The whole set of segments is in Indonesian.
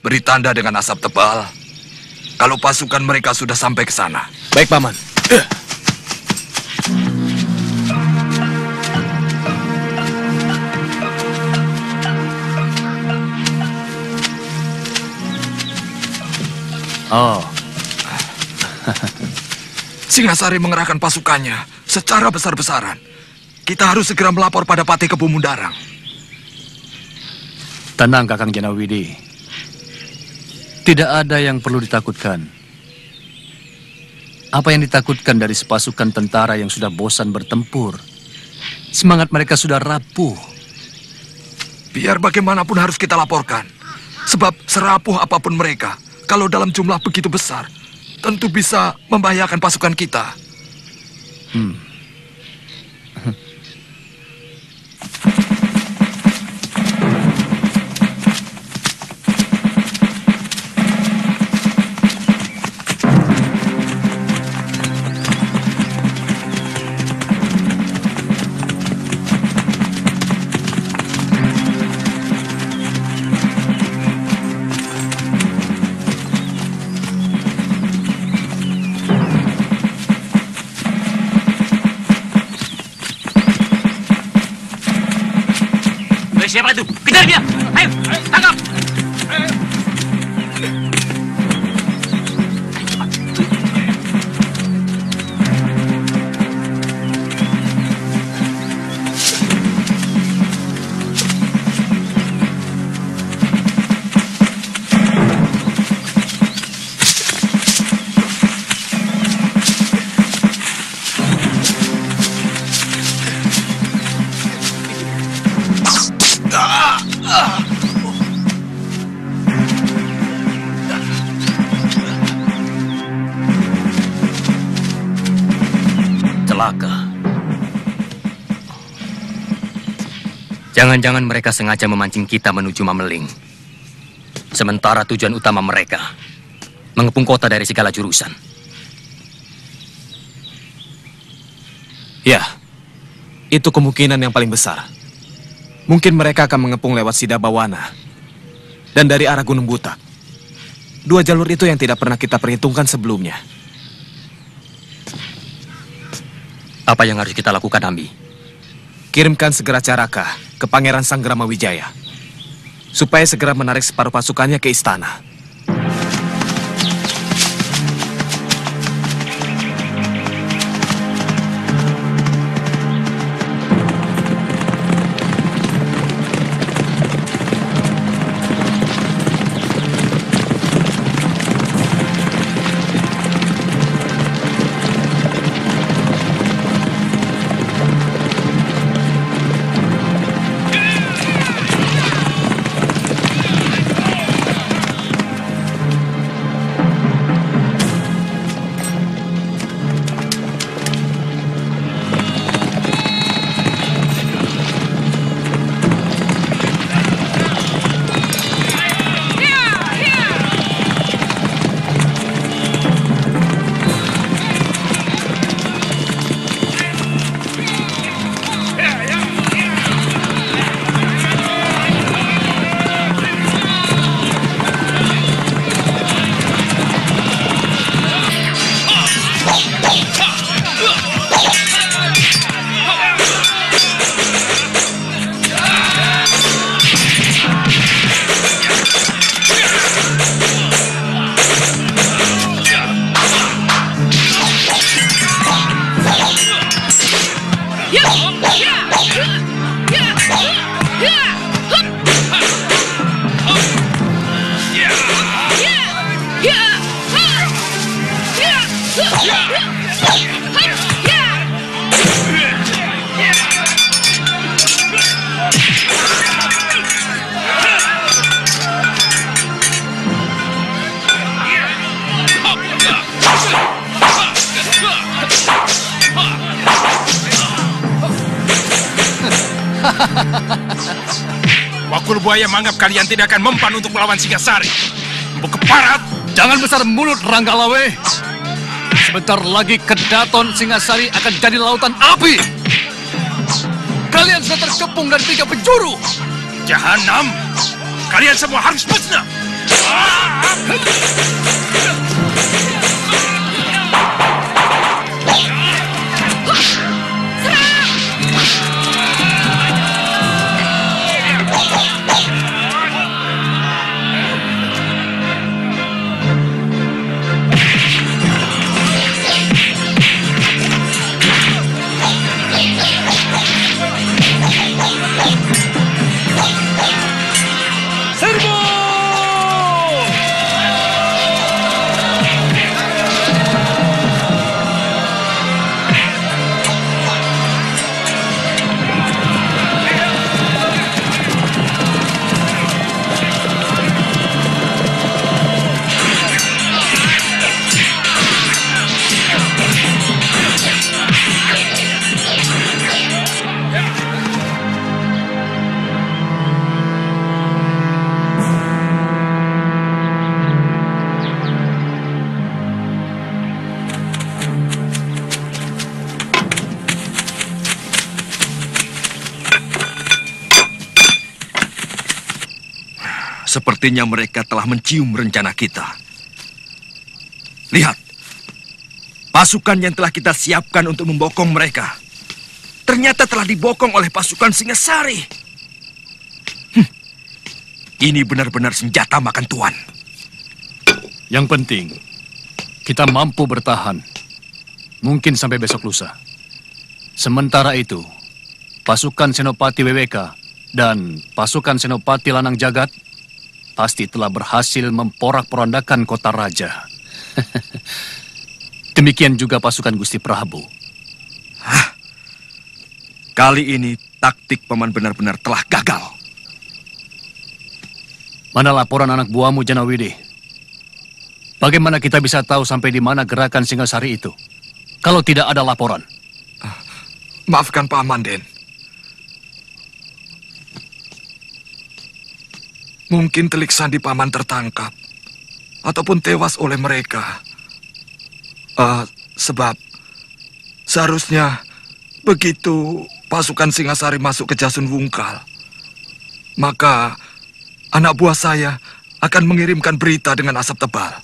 Beri tanda dengan asap tebal kalau pasukan mereka sudah sampai ke sana. Baik, Paman. Oh. Singasari mengerahkan pasukannya secara besar-besaran. Kita harus segera melapor pada Patih Kebo Mundarang. Tenang, Kakang Janawidi. Tidak ada yang perlu ditakutkan. Apa yang ditakutkan dari sepasukan tentara yang sudah bosan bertempur? Semangat mereka sudah rapuh. Biar bagaimanapun harus kita laporkan. Sebab serapuh apapun mereka, kalau dalam jumlah begitu besar, tentu bisa membahayakan pasukan kita. Siapa itu? Kejar dia! Ayo, tangkap! Jangan-jangan mereka sengaja memancing kita menuju Mameling. Sementara tujuan utama mereka mengepung kota dari segala jurusan. Ya, itu kemungkinan yang paling besar. Mungkin mereka akan mengepung lewat Sidabawana dan dari arah Gunung Butak. Dua jalur itu yang tidak pernah kita perhitungkan sebelumnya. Apa yang harus kita lakukan, Ambi? Kirimkan segera Caraka ke Pangeran Sanggrama Wijaya supaya segera menarik separuh pasukannya ke istana. Wakul Buaya menganggap kalian tidak akan mempan untuk melawan Singasari. Empuk keparat! Jangan besar mulut, Ranggalawe. Sebentar lagi Kedaton Singasari akan jadi lautan api. Kalian sudah terkepung dari 3 penjuru. Jahanam! Kalian semua harus musnah! Sepertinya mereka telah mencium rencana kita. Lihat, pasukan yang telah kita siapkan untuk membokong mereka ternyata telah dibokong oleh pasukan Singasari. Ini benar-benar senjata makan tuan. Yang penting, kita mampu bertahan. Mungkin sampai besok lusa. Sementara itu, pasukan Senopati WWK dan pasukan Senopati Lanang Jagat pasti telah berhasil memporak-porandakan kota raja. Demikian juga pasukan Gusti Prabu. Kali ini taktik paman benar-benar telah gagal. Mana laporan anak buahmu, Janawidi? Bagaimana kita bisa tahu sampai di mana gerakan Singasari itu kalau tidak ada laporan? Maafkan Paman, Den. Mungkin telik sandi Paman tertangkap ataupun tewas oleh mereka. Sebab seharusnya begitu pasukan Singasari masuk ke Jasun Wungkal, maka anak buah saya akan mengirimkan berita dengan asap tebal.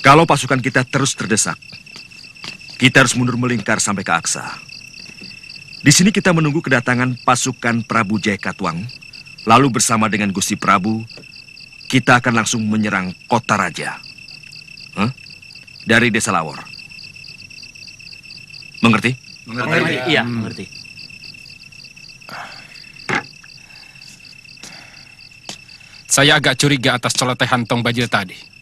Kalau pasukan kita terus terdesak, kita harus mundur melingkar sampai ke Aksa. Di sini kita menunggu kedatangan pasukan Prabu Jaya Katuang, lalu bersama dengan Gusti Prabu, kita akan langsung menyerang kota raja. Dari Desa Lawor. Mengerti? Mengerti. Iya, mengerti. Saya agak curiga atas celotehan Tong Bajil tadi.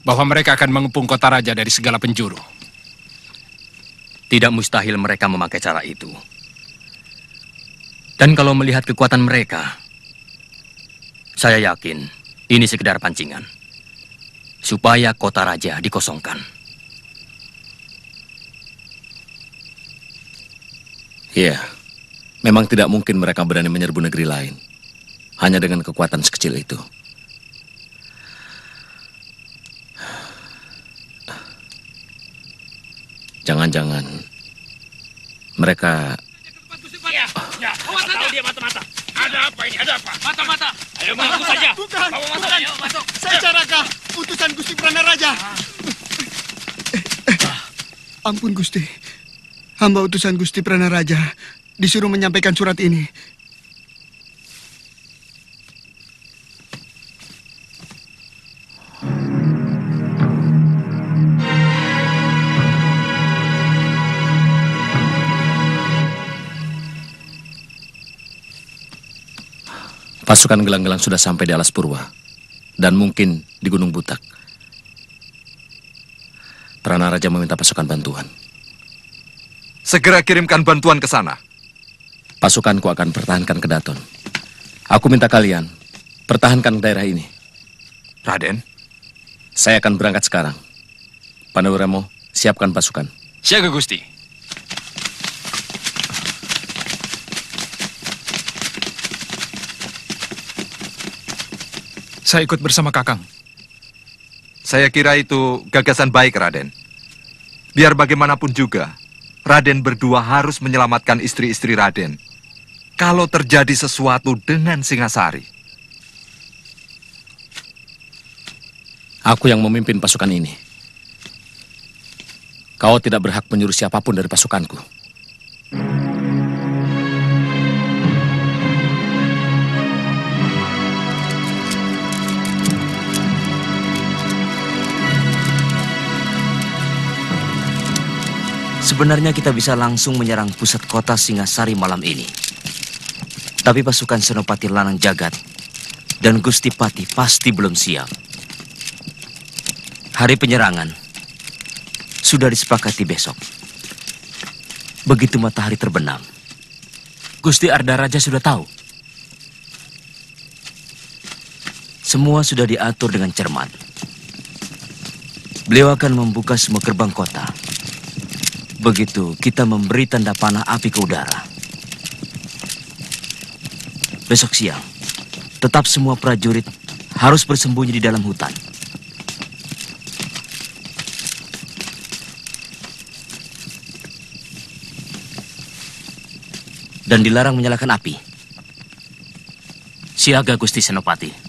Bahwa mereka akan mengepung kota raja dari segala penjuru. Tidak mustahil mereka memakai cara itu. Dan kalau melihat kekuatan mereka, saya yakin ini sekedar pancingan. Supaya kota raja dikosongkan. Iya, memang tidak mungkin mereka berani menyerbu negeri lain. Hanya dengan kekuatan sekecil itu. Jangan-jangan mereka... Ya, awas tahu dia mata-mata. Ada apa ini? Ada apa? Mata-mata. Ayo masuk saja. Bukan, Bawa masuk. bukan. Ayo masuk. Saya Caraka, utusan Gusti Pranaraja. Ampun Gusti. Hamba utusan Gusti Pranaraja disuruh menyampaikan surat ini. Pasukan gelang-gelang sudah sampai di Alas Purwa. Dan mungkin di Gunung Butak. Pranaraja meminta pasukan bantuan. Segera kirimkan bantuan ke sana. Pasukanku akan pertahankan Kedaton. Aku minta kalian pertahankan daerah ini. Raden, Saya akan berangkat sekarang. Pandawiramo, siapkan pasukan. Siaga Gusti. Saya ikut bersama Kakang. saya kira itu gagasan baik, Raden. Biar bagaimanapun juga, Raden berdua harus menyelamatkan istri-istri Raden. Kalau terjadi sesuatu dengan Singasari. Aku yang memimpin pasukan ini. Kau tidak berhak menyuruh siapapun dari pasukanku. Sebenarnya kita bisa langsung menyerang pusat kota Singasari malam ini. Tapi pasukan Senopati Lanang Jagat dan Gusti Pati pasti belum siap. Hari penyerangan sudah disepakati besok. Begitu matahari terbenam, Gusti Ardaraja sudah tahu. Semua sudah diatur dengan cermat. Beliau akan membuka semua gerbang kota. Begitu kita memberi tanda panah api ke udara. Besok siang, tetap semua prajurit harus bersembunyi di dalam hutan. dan dilarang menyalakan api. Siaga, Gusti Senopati.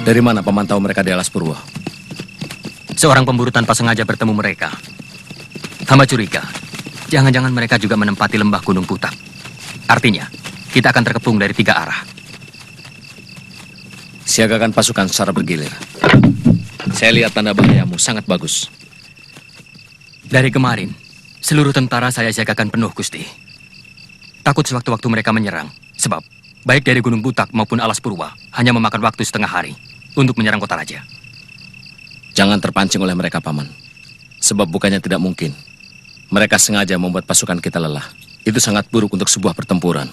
Dari mana pemantau mereka di Alas Purwa? Seorang pemburu tanpa sengaja bertemu mereka. Hamba curiga, jangan-jangan mereka juga menempati lembah Gunung Butak. Artinya, kita akan terkepung dari 3 arah. Siagakan pasukan secara bergilir. Saya lihat tanda bahayamu sangat bagus. Dari kemarin, seluruh tentara saya siagakan penuh, Gusti. Takut sewaktu-waktu mereka menyerang, sebab baik dari Gunung Butak maupun Alas Purwa hanya memakan waktu setengah hari untuk menyerang kota raja. Jangan terpancing oleh mereka, Paman. Sebab bukannya tidak mungkin. Mereka sengaja membuat pasukan kita lelah. Itu sangat buruk untuk sebuah pertempuran.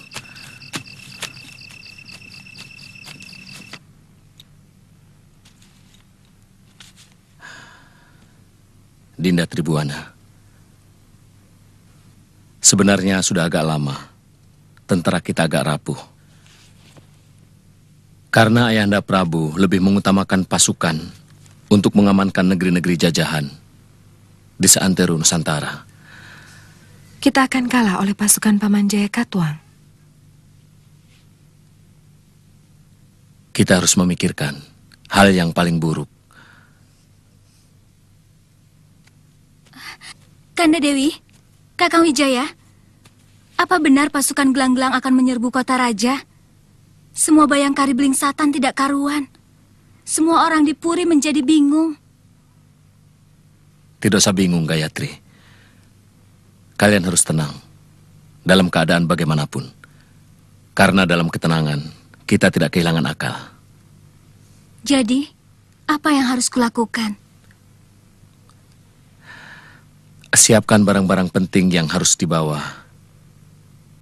Dinda Tribuana. Sebenarnya sudah agak lama tentara kita agak rapuh. Karena Ayahanda Prabu lebih mengutamakan pasukan untuk mengamankan negeri-negeri jajahan di seantero Nusantara. Kita akan kalah oleh pasukan Paman Jaya Katuang. Kita harus memikirkan hal yang paling buruk. Kanda Dewi, Kakang Wijaya, apa benar pasukan gelang-gelang akan menyerbu kota raja? Semua Bayangkari Beling Satan tidak karuan. Semua orang di Puri menjadi bingung. Tidak usah bingung, Gayatri. Kalian harus tenang dalam keadaan bagaimanapun. Karena dalam ketenangan, kita tidak kehilangan akal. Jadi, apa yang harus kulakukan? Siapkan barang-barang penting yang harus dibawa.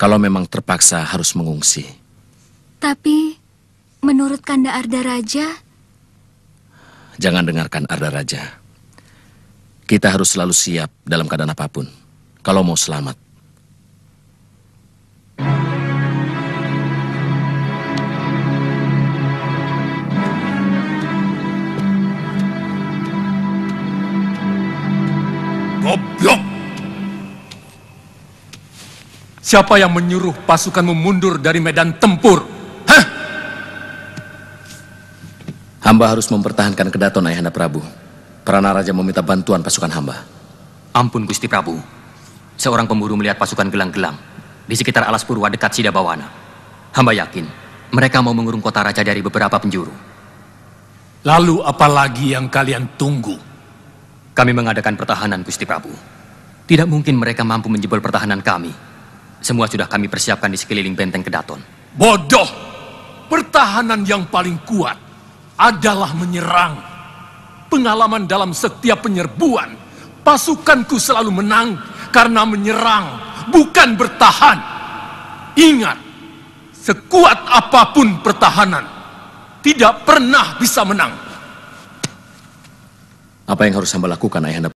Kalau memang terpaksa harus mengungsi. Tapi, menurut Kanda Arda Raja... Jangan dengarkan Arda Raja. Kita harus selalu siap dalam keadaan apapun. Kalau mau selamat. Goblok! Siapa yang menyuruh pasukanmu mundur dari medan tempur? Hah? Hamba harus mempertahankan kedaton Ayahanda Prabu. Prana Raja meminta bantuan pasukan hamba. Ampun, Gusti Prabu. Seorang pemburu melihat pasukan gelang-gelang di sekitar Alas Purwa dekat Sidabawana. Hamba yakin mereka mau mengurung kota raja dari beberapa penjuru. Lalu apa lagi yang kalian tunggu? Kami mengadakan pertahanan, Gusti Prabu. Tidak mungkin mereka mampu menjebol pertahanan kami. Semua sudah kami persiapkan di sekeliling benteng Kedaton. Bodoh! Pertahanan yang paling kuat adalah menyerang. Pengalaman dalam setiap penyerbuan, pasukanku selalu menang karena menyerang, bukan bertahan. Ingat, sekuat apapun pertahanan, tidak pernah bisa menang. Apa yang harus hamba lakukan, Ayahanda